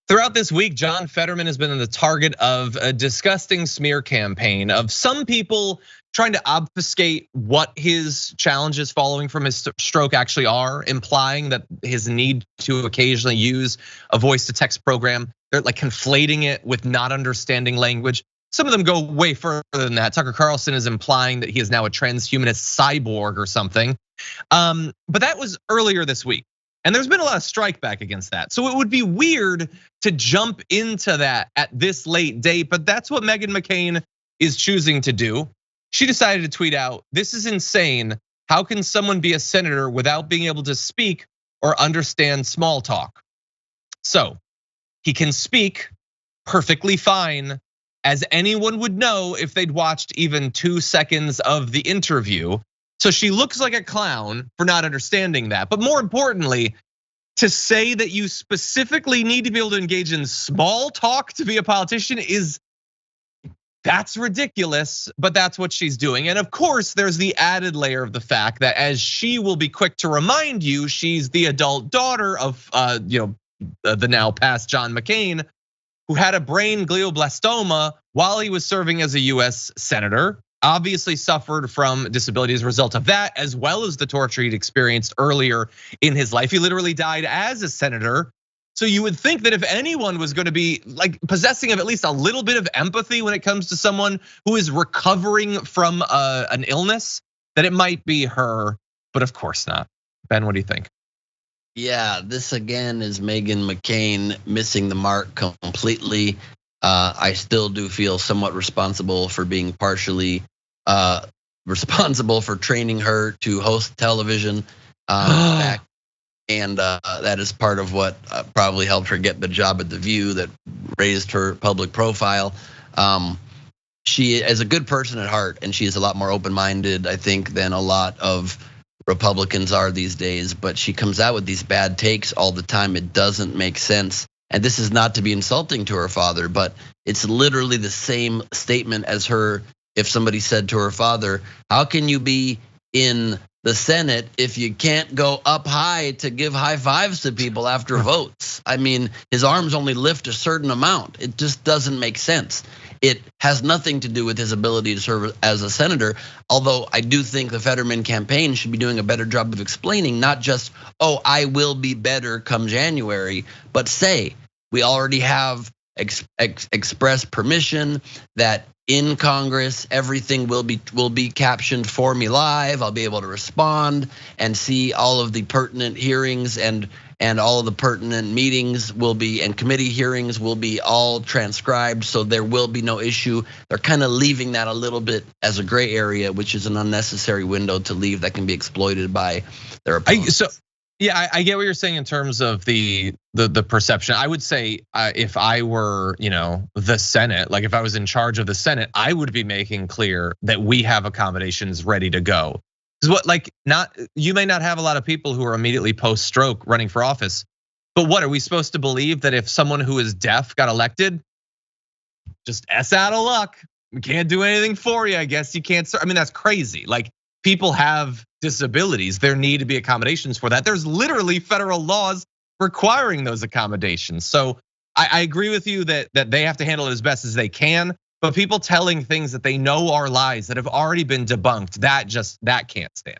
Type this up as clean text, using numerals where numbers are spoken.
Throughout this week, John Fetterman has been the target of a disgusting smear campaign of some people trying to obfuscate what his challenges following from his stroke actually are, implying that his need to occasionally use a voice-to-text program, they're like conflating it with not understanding language. Some of them go way further than that. Tucker Carlson is implying that he is now a transhumanist cyborg or something. But that was earlier this week. And there's been a lot of strike back against that. So it would be weird to jump into that at this late date, but that's what Meghan McCain is choosing to do. She decided to tweet out, "This is insane. How can someone be a senator without being able to speak or understand small talk?" So he can speak perfectly fine, as anyone would know if they'd watched even 2 seconds of the interview. So she looks like a clown for not understanding that. But more importantly, to say that you specifically need to be able to engage in small talk to be a politician that's ridiculous, but that's what she's doing. And of course, there's the added layer of the fact that, as she will be quick to remind you, she's the adult daughter of the now passed John McCain, who had a brain glioblastoma while he was serving as a US senator. Obviously suffered from disability as a result of that, as well as the torture he'd experienced earlier in his life. He literally died as a senator. So you would think that if anyone was going to be like possessing of at least a little bit of empathy when it comes to someone who is recovering from an illness, that it might be her, but of course not. Ben, what do you think? Yeah, this again is Meghan McCain missing the mark completely. I still do feel somewhat responsible for being partially responsible for training her to host television back, and that is part of what probably helped her get the job at The View, that raised her public profile. She is a good person at heart, and she is a lot more open-minded, I think, than a lot of Republicans are these days. But she comes out with these bad takes all the time. It doesn't make sense. And this is not to be insulting to her father, but it's literally the same statement as her if somebody said to her father, "How can you be in the Senate if you can't go up high to give high fives to people after votes?" I mean, his arms only lift a certain amount. It just doesn't make sense. It has nothing to do with his ability to serve as a senator, although I do think the Fetterman campaign should be doing a better job of explaining, not just, "Oh, I will be better come January," but say, we already have express permission that in Congress everything will be captioned for me live. I'll be able to respond and see all of the pertinent hearings, and all of the pertinent meetings will be, and committee hearings will be all transcribed, so there will be no issue. They're kind of leaving that a little bit as a gray area, which is an unnecessary window to leave that can be exploited by their opponents. Yeah, I get what you're saying in terms of the perception. I would say if I were, the Senate, like if I was in charge of the Senate, I would be making clear that we have accommodations ready to go. You may not have a lot of people who are immediately post-stroke running for office, but what are we supposed to believe, that if someone who is deaf got elected, just S out of luck? We can't do anything for you. I guess you can't. I mean, that's crazy. Like, people have disabilities. There need to be accommodations for that. There's literally federal laws requiring those accommodations. So I agree with you that they have to handle it as best as they can. But people telling things that they know are lies, that have already been debunked, that can't stand.